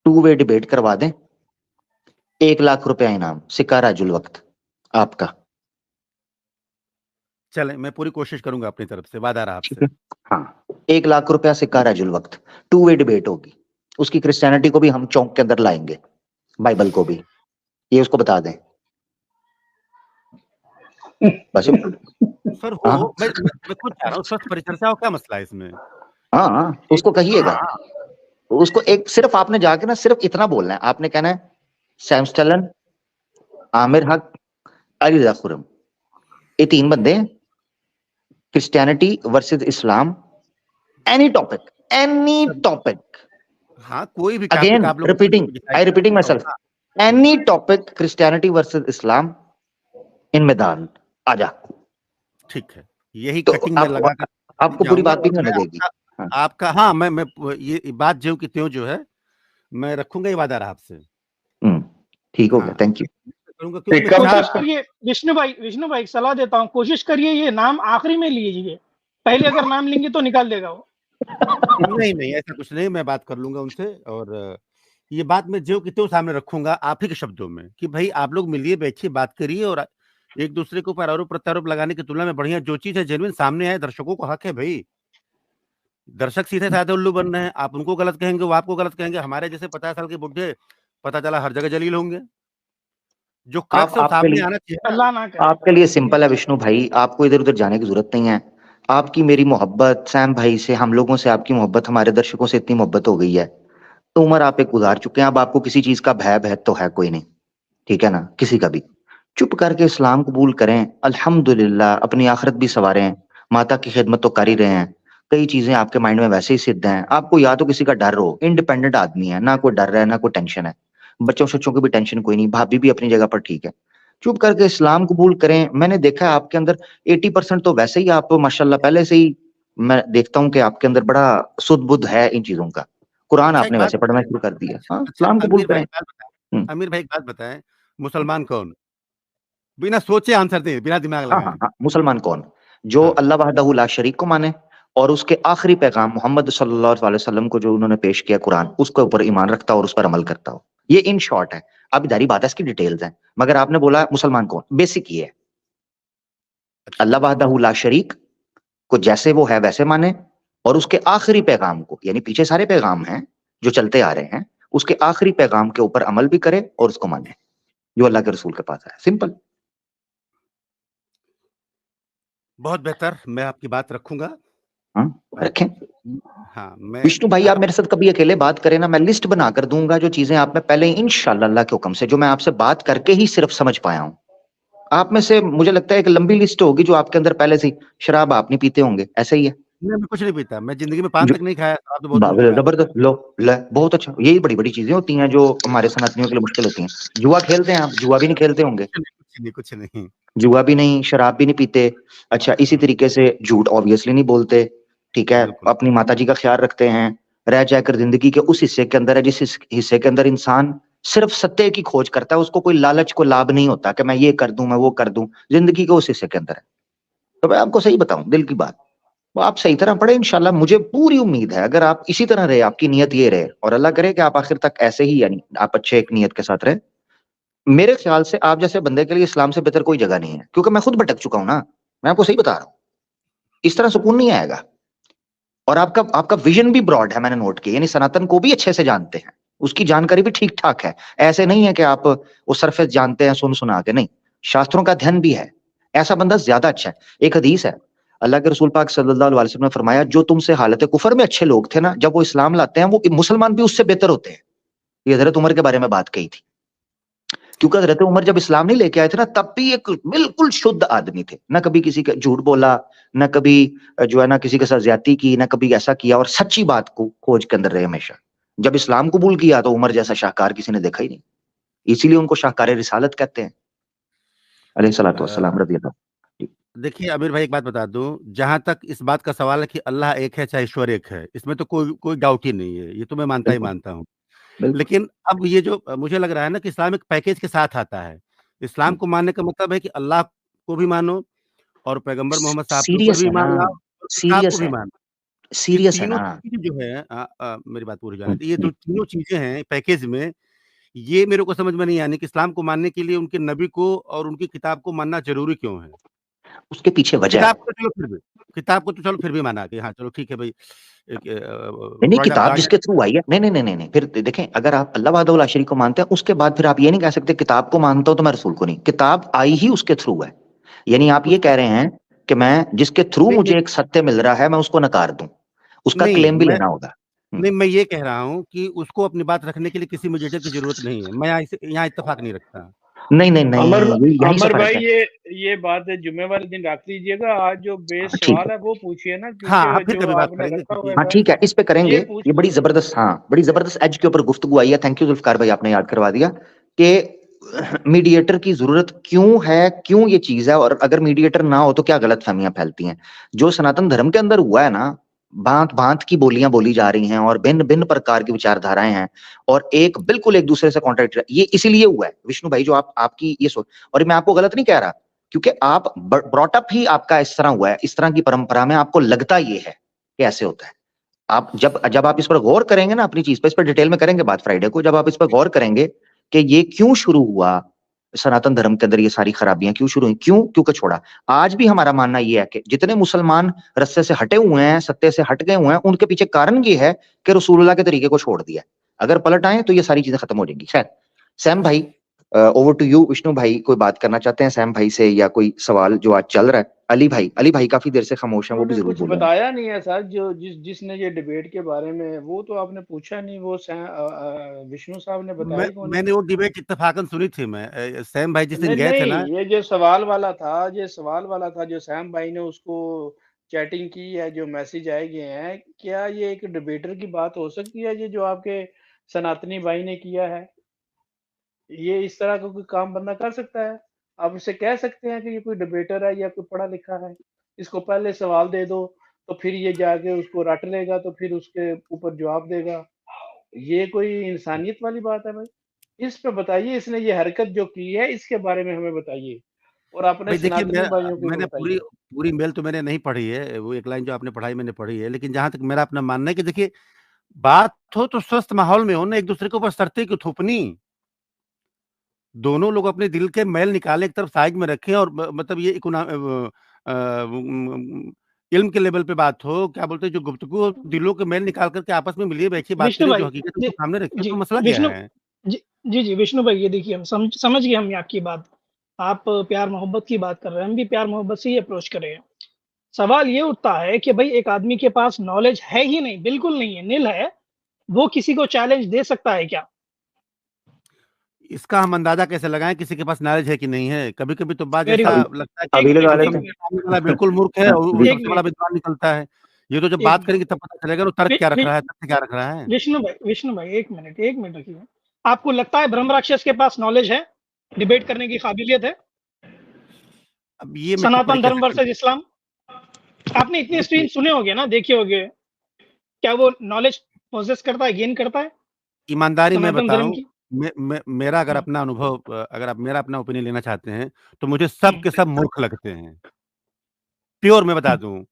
2 वे डिबेट करवा दें, 1 लाख रुपया इनाम, सिक्का राजुल वक्त आपका। चलें, मैं पूरी कोशिश करूँगा अपनी तरफ से, वादा रहा आपसे। हाँ, 1 लाख रुपया सिक्का राजुल वक्त, 2 वे डिबेट होगी। उसकी क्रिश्चियनिटी को भी हम चौक के अंदर लाएंगे, बाइबल को भी, ये उसको बता दें बस। सर हाँ मैं खुद चाह रहा हूँ, स्वस्थ परिचर्चा हो, क्या मसला है इसमें? हाँ, उसको कहिएगा, उसको एक सिर्फ आपने जाके ना सिर्फ इतना बोलना है, आपने कहना है सैम स्टलन, आमिर हक, अली रज़ा खुरम, ये 3 बंदे हैं, Christianity versus Islam, any topic, हाँ, कोई भी टॉपिक अगेन आप लोग repeating myself, any topic Christianity versus Islam in मैदान आजा। ठीक है, यही तो कटिंग में लगा कर आपको पूरी जाऊंगा बात भी और नहीं मैं होने देगी। हाँ। आपका हाँ मैं ये बात ज्यों की त्यों जो है मैं रखूंगा ये वादा आपसे। ठीक हो गया, हाँ, थैंक यू। करूंगा क्योंकि मैं कोशिश करिए विष्णु भाई एक सलाह देता हूँ, कोशिश करिए ये नाम आखिरी में लीजिए, पहले अगर नाम लेंगे तो निकाल देगा वो। नहीं ऐसा कुछ नहीं, मैं बात कर लूंगा उनसे और ये बात मैं ज्यों की त्यों सामने रखूंगा आप ही के शब्दों में कि भाई आप लोग मिलिए, बैठिए, बात करिए और एक दूसरे के ऊपर आरोप प्रत्यारोप लगाने की तुलना में बढ़िया जो चीज है जेन्युइन सामने आए। दर्शकों को हक है भाई, दर्शक सीधे साधे उल्लू बन रहे हैं, आप उनको गलत कहेंगे, वो आपको गलत कहेंगे। हमारे जैसे 50 साल के बुढ़े पता चला हर जगह जलील होंगे। जो क्रक्स है वो आपके सामने लिए आना चाहिए ना। अल्लाह ना करे। आपके लिए सिंपल है विष्णु भाई, आपको इधर उधर जाने की जरूरत नहीं है। आपकी मेरी मोहब्बत सैम भाई से, हम लोगों से आपकी मोहब्बत, हमारे दर्शकों से इतनी मोहब्बत हो गई है, तो उम्र आप एक गुजार चुके हैं। अब आपको किसी चीज का भय तो है कोई नहीं, ठीक है ना, किसी का भी। चुप करके इस्लाम कबूल करें, अल्हम्दुलिल्लाह, अपनी आखिरत भी संवारें, माता की खिदमत तो कर ही रहे हैं। कई चीजें आपके माइंड में वैसे ही सिद्ध हैं। आपको या तो किसी का डर हो, इंडिपेंडेंट आदमी है, ना कोई डर है ना कोई टेंशन है, बच्चों सच्चों की भी टेंशन कोई नहीं, भाभी भी अपनी जगह पर ठीक है। चुप करके इस्लाम कबूल करें। मैंने देखा है आपके अंदर 80% तो वैसे ही आप माशाल्लाह पहले से ही, मैं देखता हूँ कि आपके अंदर बड़ा सुध बुद्ध है इन चीजों का। कुरान अच्छा एक आपने बात वैसे पढ़ना बताएं, शुरू कर दिया। हाँ, अच्छा इस्लाम कबूल करें। अमीर भाई एक बात बताएं, मुसलमान कौन? बिना सोचे आंसर दें, बिना दिमाग हाँ लगाए। हाँ हाँ, मुसलमान कौन? जो हाँ अल्लाह वहदहू ला शरीक को माने और उसके आखिरी पैगाम मोहम्मद सल्लल्लाहु अलैहि वसल्लम को जो उन्होंने पेश किया कुरान, उसके ऊपर ईमान रखता हो और उस पर अमल करता हो। ये इन शॉर्ट है। अब इधर ही बात है, इसकी डिटेल्स हैं, मगर आपने बोला मुसलमान कौन, बेसिक ये है, अच्छा अल्लाह वहदहू ला शरीक को जैसे वो है वैसे माने, और उसके आखिरी पैगाम को, यानी पीछे सारे पैगाम हैं जो चलते आ रहे हैं, उसके आखिरी पैगाम के ऊपर अमल भी करे और उसको माने जो अल्लाह के रसूल के पास है। सिंपल। बहुत बेहतर, मैं आपकी बात रखूंगा। हाँ, रखें। हाँ मैं विष्णु भाई, आप मेरे साथ कभी अकेले बात करें ना, मैं लिस्ट बनाकर दूंगा जो चीजें आप में पहले ही इंशाल्लाह अल्लाह के हुक्म से, जो मैं आपसे बात करके ही सिर्फ समझ पाया हूं। आप में से मुझे लगता है एक लंबी लिस्ट होगी जो आपके अंदर पहले से। शराब आप नहीं पीते होंगे, ऐसा ही है? मैं कुछ नहीं पीता, मैं जिंदगी में पान जो तक नहीं खाया, आप तो बहुत दूर की बात। जबरदस्त, लो ले, बहुत अच्छा। यही बड़ी बड़ी चीजें होती हैं जो हमारे सनातनियों के लिए मुश्किल होती हैं। जुआ खेलते हैं आप? जुआ भी नहीं खेलते होंगे। कुछ नहीं। जुआ भी नहीं, शराब भी नहीं पीते। अच्छा, इसी तरीके से झूठ ऑब्वियसली नहीं बोलते, ठीक है। बिल्कुल अपनी माता जी का ख्याल रखते हैं। रह जाकर जिंदगी के उस हिस्से के अंदर है जिस हिस्से के अंदर इंसान सिर्फ सत्य की खोज करता है, उसको कोई लालच को लाभ नहीं होता कि मैं ये कर दूं, मैं वो कर दूं। जिंदगी के उस हिस्से के अंदर है। तो मैं आपको सही बताऊं, दिल की बात, वो आप सही तरह पढ़े इंशाल्लाह। मुझे पूरी उम्मीद है अगर आप इसी तरह रहे, आपकी नीयत ये रहे, और अल्लाह करे कि आप आखिर तक ऐसे ही, यानी आप अच्छे एक नीयत के साथ रहे, मेरे ख्याल से आप जैसे बंदे के लिए इस्लाम से बेहतर कोई जगह नहीं है। क्योंकि मैं खुद भटक चुका हूं ना, मैं आपको सही बता रहा हूं। इस तरह सुकून नहीं आएगा। और आपका आपका विजन भी ब्रॉड है, मैंने नोट किया, यानी सनातन को भी अच्छे से जानते हैं, उसकी जानकारी भी ठीक ठाक है। ऐसे नहीं है कि आप वो सरफेस जानते हैं सुन सुना के, नहीं, शास्त्रों का अध्ययन भी है। ऐसा बंदा ज्यादा अच्छा है। एक हदीस है, अल्लाह के रसूल पाक सल्लल्लाहु अलैहि वसल्लम ने फरमाया, जो तुमसे हालत कुफर में अच्छे लोग थे ना, जब वो इस्लाम लाते हैं, वो मुसलमान भी उससे बेहतर होते हैं। ये हजरत उमर के बारे में बात कही थी। क्योंकि हजरत उमर जब इस्लाम नहीं लेके आए थे ना, तब भी एक बिल्कुल शुद्ध आदमी थे, ना कभी किसी का झूठ बोला, ना कभी जो है ना किसी के साथ ज्यादती की, ना कभी ऐसा किया, और सच्ची बात को खोज के अंदर रहे हमेशा। जब इस्लाम कबूल किया तो उमर जैसा शाहकार किसी ने देखा ही नहीं। इसीलिए उनको शाहकार रिसालत कहते हैं, अलैहिस्सलातु वस्सलाम, रज़ी अल्लाह। देखिए आमिर भाई एक बात बता दूं, जहां तक इस बात का सवाल है कि अल्लाह एक है चाहे ईश्वर एक है, इसमें तो कोई कोई डाउट ही नहीं है, ये तो मैं मानता ही बिल्कुल मानता हूँ। बिल्कुल। लेकिन अब ये जो मुझे लग रहा है ना कि इस्लाम एक पैकेज के साथ आता है। इस्लाम को मानने का मतलब है कि अल्लाह को भी मानो और पैगंबर मोहम्मद साहब के ऊपर सीरियस भी है ना, मान लाओ और किताब को सीरियस भी है, मानो। ये सीरियस है तीनों ना। चीजें जो है मेरी बात पूरी जाने दीजिए, ये जो तीनों चीजें हैं पैकेज में, ये मेरे को समझ में नहीं आनी कि इस्लाम को मानने के लिए उनके नबी को और उनकी किताब को मानना जरूरी क्यों है? उसके पीछे वजह है। किताब को तो चलो फिर भी किताब को तो चलो फिर भी माना कि हाँ चलो ठीक है भाई, एक नहीं नहीं, वर्ड ऑफ किताब गॉड है। जिसके थ्रू आई है, नहीं नहीं नहीं नहीं नहीं, फिर देखें, अगर आप अल्लाह वाहदहू ला शरीक को मानते हैं, उसके बाद फिर आप ये नहीं कह सकते किताब को मानता हूं तो मैं रसूल को नहीं। किताब आई ही उसके थ्रू है। यानी आप ये उसके कह रहे हैं कि मैं जिसके थ्रू नहीं, नहीं, मुझे एक सत्य मिल रहा है मैं उसको नकार दूं, उसका नहीं, क्लेम भी लेना होगा। नहीं मैं ये कह रहा हूँ कि उसको अपनी बात रखने के लिए किसी मीडिएटर की जरूरत नहीं है। मैं यहाँ इत्तेफाक नहीं रखता। नहीं नहीं नहीं, अमर यही से अमर फर्क भाई है। ये बात जुम्मे वाले दिन रख लीजिएगा। आज जो बेस ठीक सवाल है, है वो पूछिए ना, हाँ, क्योंकि फिर जो कभी बात आपने करेंगे रखा हुआ है क्योंकि हाँ सर ठीक है, इस पे करेंगे। ये पूछ ये बड़ी लीजिए। जबरदस्त, हाँ बड़ी जबरदस्त एज के ऊपर गुफ्तगू आई है। थैंक यू जुल्फकार भाई, आपने याद करवा दिया कि मीडिएटर की जरूरत क्यों है, क्यों ये चीज है, और अगर मीडिएटर ना हो तो क्या गलत फहमियां फैलती हैं। जो सनातन धर्म के अंदर हुआ है ना, भांत भांत की बोलियां बोली जा रही हैं और भिन्न भिन्न प्रकार की विचारधाराएं हैं, और एक बिल्कुल एक दूसरे से कॉन्ट्रैक्ट, ये इसीलिए हुआ है विष्णु भाई, जो आपकी ये सोच। और मैं आपको गलत नहीं कह रहा, क्योंकि आप ब्रॉटअप ही आपका इस तरह हुआ है, इस तरह की परंपरा में आपको लगता ये है कि ऐसे होता है। आप जब जब आप इस पर गौर करेंगे ना, अपनी चीज पर, इस पर डिटेल में करेंगे बात फ्राइडे को, जब आप इस पर गौर करेंगे कि ये क्यों शुरू हुआ, सनातन धर्म के अंदर ये सारी खराबियां क्यों शुरू हुई, क्यों छोड़ा। आज भी हमारा मानना ये है कि जितने मुसलमान रस्ते से हटे हुए हैं, सत्य से हट गए हुए हैं, उनके पीछे कारण ये है कि रसूलुल्लाह के तरीके को छोड़ दिया। अगर पलट आए तो ये सारी चीजें खत्म हो जाएंगी। खैर, सैम भाई, ओवर टू यू। विष्णु भाई कोई बात करना चाहते हैं सैम भाई से, या कोई सवाल जो आज चल रहा है? अली भाई काफी देर से खामोश हैं, वो भी उन्होंने जरूर कुछ बोलें। बताया नहीं है सर, जो जिसने ये डिबेट के बारे में, वो तो आपने पूछा नहीं। वो विष्णु साहब ने बताया कौन है? मैंने वो डिबेट इत्तेफाकन सुनी थी। मैं सैम भाई जिस दिन नहीं गए थे ना, नहीं, ये जो सवाल वाला था, ये सवाल वाला था जो सैम भाई ने उसको चैटिंग की है, जो मैसेज आए गए हैं, क्या ये एक डिबेटर की बात हो सकती है? ये जो आपके सनातनी भाई ने किया है, ये इस तरह का कोई काम बंदा कर सकता है? आप इसे कह सकते हैं कि ये कोई डिबेटर है या कोई पढ़ा लिखा है? इसको पहले सवाल दे दो, तो फिर ये जाके उसको रट लेगा, तो फिर उसके ऊपर जवाब देगा। ये कोई इंसानियत वाली बात है भाई? इस पे बताइए, इसने ये हरकत जो की है इसके बारे में हमें बताइए, और अपने भाई देखिए, सनातनी भाइयों को भी मैंने पूरी बताइए। पूरी मेल तो मैंने नहीं पढ़ी है, वो एक लाइन जो आपने पढ़ाई मैंने पढ़ी है, लेकिन जहां तक मेरा अपना मानना है कि देखिए, बात हो तो स्वस्थ माहौल में हो ना, एक दूसरे के ऊपर शर्तें क्यों थोपनी। दोनों लोग अपने दिल के मैल निकाले, एक तरफ साइड में रखें, और मतलब ये इल्म के लेवल पे बात हो, क्या बोलते हैं, जो गुफ्तगू हो, दिलों के मैल निकाल करके आपस में मिलिए, बैठिए, बात विष्णु करिए, भाई जो हकीकत है जी, उसको सामने रखिए, जी तो मसला क्या विष्णु है? जी विष्णु भाई, ये देखिए हम समझ गए हम आपकी बात। आप प्यार मोहब्बत की बात कर रहे हैं, हम भी प्यार मोहब्बत से ही अप्रोच कर रहे हैं। सवाल ये उठता है कि भाई एक आदमी के पास नॉलेज है ही नहीं, बिल्कुल नहीं है, नील है, वो किसी को चैलेंज दे सकता है क्या? इसका हम अंदाजा कैसे लगाएं किसी के पास नॉलेज है कि नहीं है? कभी-कभी तो बात वेरी जैसा गुड। अभी लगता है अभी एक कि लगा मिनट, जो एक लेते समझे हैं। मिनट, सामने वाला बिल्कुल मूर्ख है, हाँ, और वो एक सबसे बड़ा मिनट, विद्वान निकलता है। ये तो जब एक बात मिनट। करेंगे तब पता चलेगा वो तर्क वि, क्या रख वि, रहा है, तथ्य क्या रख रहा है। विष्णु भाई, एक मिनट रखिए। आपको लगता है ब्रह्म राक्षस के पास नॉलेज है, डिबेट करने की काबिलियत है? अब ये मैं टिप्पणी सनातन धर्म कैसे वर्सेज इस्लाम, आपने इतने स्ट्रीम देखिए, सुने होंगे ना, देखे होंगे। क्या वो नॉलेज पोजेस करता है, गेन करता है ईमानदारी मैं सनातन धर्म बताऊँ, की? मेरा अगर हम्म, अपना अनुभव, अगर आप मेरा अपना ओपिनियन लेना चाहते हैं, तो मुझे सब हम्म, के सब मूर्ख लगते हैं। प्योर मैं बता हम्म, दूँ। हम्म,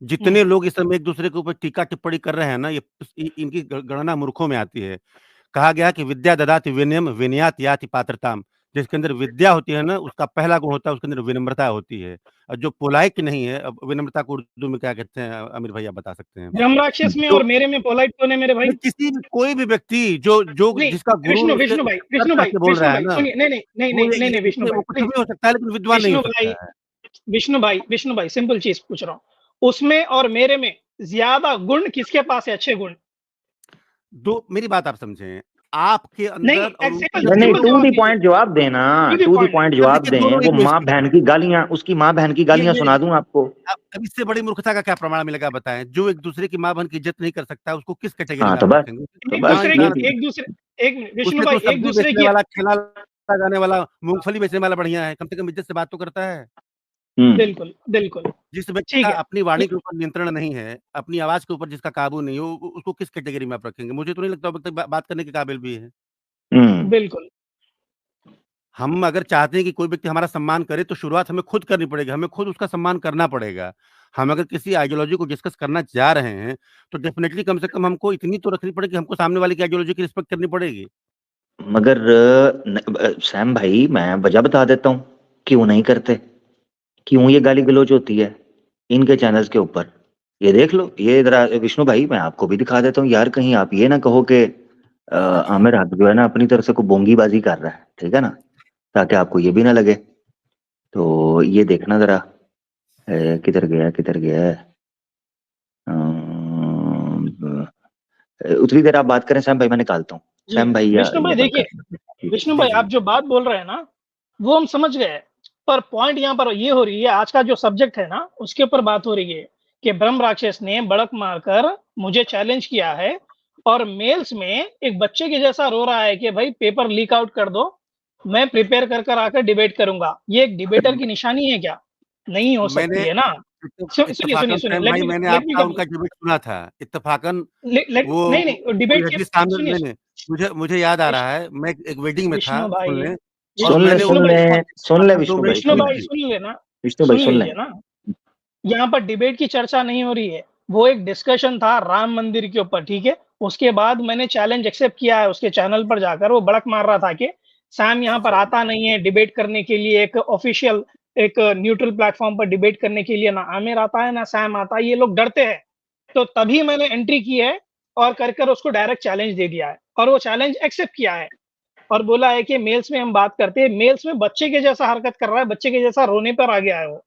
जितने लोग इस समय एक दूसरे के ऊपर टीका-टिप्पणी कर रहे हैं ना, ये इनकी गणना मूर्खों में आती है। कहा गया कि विद्या ददाति विनयम विनयात याति पात्रताम। जिसके अंदर विद्या होती है ना, उसका पहला गुण होता है, उसके अंदर विनम्रता होती है। और जो पोलाइट नहीं है, अब विनम्रता को उर्दू में क्या कहते हैं, अमीर भाई आप बता सकते हैं। ब्रह्म राक्षस में तो और मेरे में पोलाइट कौन है मेरे भाई? नहीं, किसी भी कोई भी व्यक्ति जो नहीं, जिसका गुरु उसके सर पे आके बोल विष्णु रहा है भाई ना, सुनिए, नहीं नहीं नहीं वो नहीं ये नहीं ये नहीं विष्णु इसमें भाई वो कुछ प्लीज। भी हो सकता है, लेकिन विद्वान नहीं हो विष्णु सकता भाई, है। विष्णु भाई सिंपल चीज पूछ रहा हूँ, उसमें और मेरे में ज्यादा गुण किसके पास है, अच्छे गुण? मेरी बात आप समझें, आपके नहीं, अंदर और उनके सिंपल अंदर नहीं, जो सिंपल टू जवाब दी दीजिए। पॉइंट जवाब देना। To the to the point. Point अब जवाब देखिए, दें। दोनों वो माँ इगोइस्टिक बहन हैं। की गालियां, उसकी माँ बहन की ये गालियां मेरी सुना दूं आपको? अब इससे बड़ी मूर्खता का क्या प्रमाण मिलेगा बताएं? जो एक दूसरे की माँ बहन की इज्जत नहीं कर सकता, उसको किस कैटेगरी हाँ में तो आप बस, रखेंगे? तो एक बस कहाँ दूसरे ये इंसान, की, एक दूसरे, एक मिनट विष्णु उससे भाई, तो एक सब्जी दूसरे बेचने की, वाला, ठेला लगाने वाला, मूंगफली बेचने वाला बढ़िया है, कम से कम इज्जत से बात तो करता है। हम्म। बिल्कुल बिल्कुल, जिस व्यक्ति ठीक का है। अपनी वाणी वि- के ऊपर नियंत्रण नहीं है, अपनी आवाज के ऊपर जिसका काबू नहीं हो, उसको किस कैटेगरी में आप रखेंगे? मुझे तो नहीं लगता वो व्यक्ति बात करने के काबिल भी है। हम्म। बिल्कुल हम अगर चाहते हैं कि कोई व्यक्ति हमारा सम्मान करे, तो शुरुआत हमें खुद करनी पड़ेगी, हमें खुद उसका सम्मान करना पड़ेगा। हम अगर किसी आइडियोलॉजी को डिस्कस करना जा रहे हैं, तो डेफिनिटली कम से कम हमको इतनी तो रखनी पड़ेगी, हमको सामने वाले की आइडियोलॉजी की रिस्पेक्ट करनी पड़ेगी। मगर सैम भाई, मैं वजह बता देता हूँ क्यों नहीं करते, क्यों ये गाली गलौज होती है इनके चैनल्स के ऊपर। ये देख लो, ये इधर विष्णु भाई, मैं आपको भी दिखा देता हूँ यार, कहीं आप ये ना कहो कि आमिर हक जो है ना अपनी तरफ से कोई बोंगीबाजी कर रहा है, ठीक है ना, ताकि आपको ये भी ना लगे। तो ये देखना जरा, किधर गया किधर गया। उतनी देर आप बात करें सैम भाई, मैं निकालता हूँ। जी सैम भाई या विष्णु ये भाई बात कर देखिए, सकते हैं। ठीक है। विष्णु जी, भाई जी। आप जो बात बोल रहे हैं ना, वो हम समझ गए, पर पॉइंट यहाँ पर ये हो रही है, आज का जो सब्जेक्ट है ना, उसके ऊपर बात हो रही है कि ब्रह्म राक्षस ने बड़क मारकर मुझे चैलेंज किया है और मेल्स में एक बच्चे के जैसा रो रहा है कि भाई पेपर लीक आउट कर दो, मैं प्रिपेयर कर आकर डिबेट करूंगा। ये एक डिबेटर की निशानी है क्या? नहीं हो मैंने सकती है ना। सुनिए सुनिए इत्तेफाकन सुनिए, सैम लेट भाई मी मैंने लेट मी आपका उनका कंप्लीट। डिबेट सुना था इत्तेफाकन। लेट वो नहीं नहीं, डिबेट कोई के हदीस सामने सुनिए नहीं, मुझे मुझे याद आ रहा है, मैं एक वेडिंग में था विष्णु भाई, सुनने, और सुन ले मैंने विष्णु सुन उनको ले भाई, सुन ले 2 विष्णु भाई, मिनट विष्णु सुन स्पीच ले भाई दी। सुन लेना, विष्णु भाई सुन सुन ले। लीजिए ना। यहाँ पर डिबेट की चर्चा नहीं हो रही है, वो एक डिस्कशन था राम मंदिर के ऊपर, ठीक है। उसके बाद मैंने चैलेंज एक्सेप्ट किया है, उसके चैनल पर जाकर वो बड़क मार रहा था कि सैम यहाँ पर आता नहीं है डिबेट करने के लिए, एक ऑफिशियल एक न्यूट्रल प्लेटफॉर्म पर डिबेट करने के लिए, ना आमिर आता है ना सैम आता है, ये लोग डरते हैं। तो तभी मैंने एंट्री की है और कर उसको डायरेक्ट चैलेंज दे दिया है, और वो चैलेंज एक्सेप्ट किया है और बोला है कि मेल्स में हम बात करते हैं। मेल्स में बच्चे के जैसा हरकत कर रहा है, बच्चे के जैसा रोने पर आ गया है वो,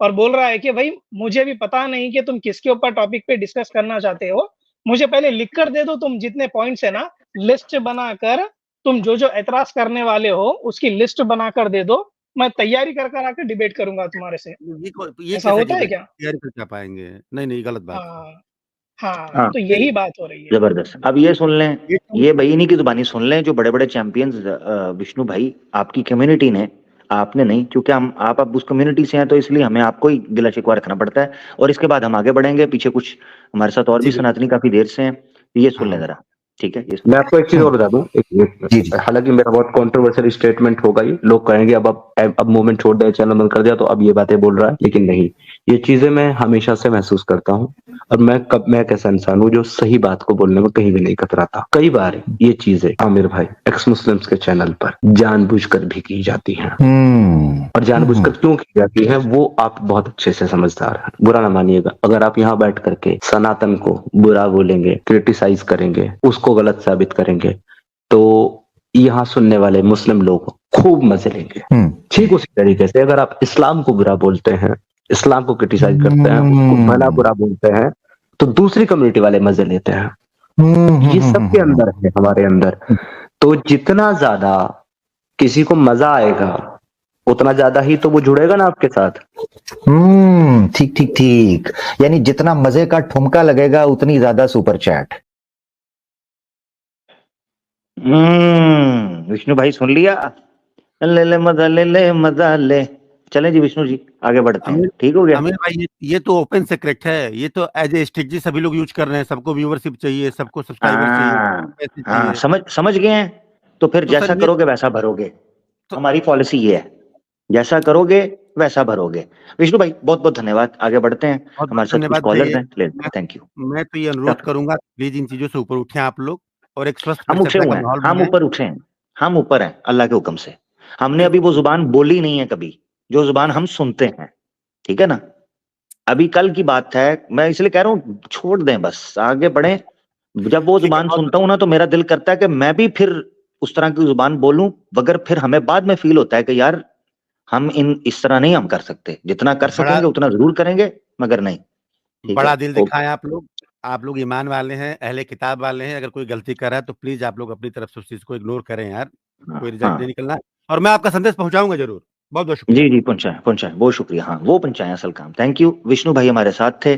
और बोल रहा है कि भाई मुझे भी पता नहीं कि तुम किसके ऊपर टॉपिक पे डिस्कस करना चाहते हो, मुझे पहले लिख कर दे दो तुम जितने पॉइंट्स है ना, लिस्ट बनाकर, तुम जो जो एतराज करने वाले हो उसकी लिस्ट बनाकर दे दो, मैं तैयारी कर आकर डिबेट करूंगा तुम्हारे से। ये ऐसा कैसे होता है डिबेट क्या? तैयारी करके आ पाएंगे? नहीं नहीं, गलत बात है। हाँ हाँ, हाँ तो यही बात हो रही है। जबरदस्त। अब ये सुन लें, ये तो ये भाई इन्हीं की जुबानी सुन लें जो बड़े बड़े चैंपियंस विष्णु भाई आपकी कम्युनिटी ने, आपने नहीं, क्योंकि हम आप अब उस कम्युनिटी से हैं तो इसलिए हमें आपको ही गिला शिकवा रखना पड़ता है। और इसके बाद हम आगे बढ़ेंगे, पीछे कुछ हमारे साथ और जी भी सनातनी काफी देर से हैं, ये सुन लें हाँ। जरा, ठीक है? ये सुन मैं आपको एक चीज और बता दूं, जी जी हालांकि मेरा बहुत कंट्रोवर्शियल स्टेटमेंट होगा, ये लोग कहेंगे अब मूवमेंट छोड़ दिया, चैनल बंद कर दिया, तो अब ये बातें बोल रहा है, लेकिन नहीं, ये चीजें मैं हमेशा से महसूस करता हूँ। और मैं एक ऐसा इंसान हूँ जो सही बात को बोलने में कहीं भी नहीं कतराता। कई बार ये चीजें आमिर भाई एक्स मुस्लिम्स के चैनल पर जानबूझकर भी की जाती हैं, और जानबूझकर क्यों की जाती है वो आप बहुत अच्छे से समझदार हैं, बुरा ना मानिएगा। अगर आप यहाँ बैठ करके सनातन को बुरा बोलेंगे, क्रिटिसाइज करेंगे, उसको गलत साबित करेंगे, तो यहाँ सुनने वाले मुस्लिम लोग खूब मजे लेंगे। ठीक उसी तरीके से अगर आप इस्लाम को बुरा बोलते हैं, इस्लाम को क्रिटिसाइज करते हैं, उसको भला बुरा बोलते हैं, तो दूसरी कम्युनिटी वाले मजे लेते हैं। ये सबके अंदर है, हमारे अंदर। तो जितना ज्यादा किसी को मजा आएगा उतना ज्यादा ही तो वो जुड़ेगा ना आपके साथ। ठीक ठीक ठीक, यानी जितना मजे का ठुमका लगेगा उतनी ज्यादा सुपर चैट। विष्णु भाई सुन लिया? ले ले मजा ले। चलें जी विष्णु जी, आगे बढ़ते हैं, ठीक हो गया? आमिर भाई ये तो ओपन सीक्रेट है, ये तो एज ए स्ट्रेटजी सभी लोग यूज कर रहे हैं, सबको व्यूवरशिप चाहिए, सबको सब्सक्राइबर चाहिए, पैसे हाँ चाहिए। समझ गए हैं। तो फिर तो जैसा सर ये करोगे वैसा भरोगे, तो हमारी पॉलिसी ये है, जैसा करोगे वैसा भरोगे। विष्णु भाई बहुत बहुत धन्यवाद, आगे बढ़ते हैं, बहुत हमारे साथ कुछ धन्यवाद कॉलर्स भाई। हैं, ले लेते हैं। Thank you. मैं तो ये अनुरोध करूंगा, प्लीज इन चीजों से ऊपर उठें आप लोग, और एक स्वस्थ हम उठे परिचर्चा हुए का हैं, माहौल हम बनाएं। ऊपर उठे हैं, हम ऊपर हैं अल्लाह के हुक्म से। हमने नहीं, अभी वो जुबान बोली नहीं है कभी, जो जुबान हम सुनते हैं, ठीक है ना? अभी कल की बात है, मैं इसलिए कह रहा हूँ छोड़ दें, बस आगे बढ़े। जब वो ठीक है, जुबान बहुत सुनता हूं ना तो मेरा दिल करता है कि मैं भी फिर उस तरह की जुबान बोलूं, मगर फिर हमें बाद में फील होता है कि यार हम इस तरह नहीं हम कर सकते, जितना कर बड़ा सकेंगे उतना जरूर करेंगे, मगर नहीं। ठीक बड़ा है, दिल ओके। दिखाएं आप लोग ईमान वाले हैं, अहले किताब वाले हैं। अगर कोई गलती कर रहा है तो प्लीज आप लोग अपनी तरफ से उस चीज को इग्नोर करें यार, कोई रिजल्ट नहीं हाँ निकलना। और मैं आपका संदेश पहुंचाऊंगा जरूर। बहुत बहुत शुक्रिया। जी जी, पहुंचाएं पहुंचाएं, बहुत शुक्रिया। हाँ वो पहुंचाएं, असल काम। Thank you. विष्णु भाई हमारे साथ थे।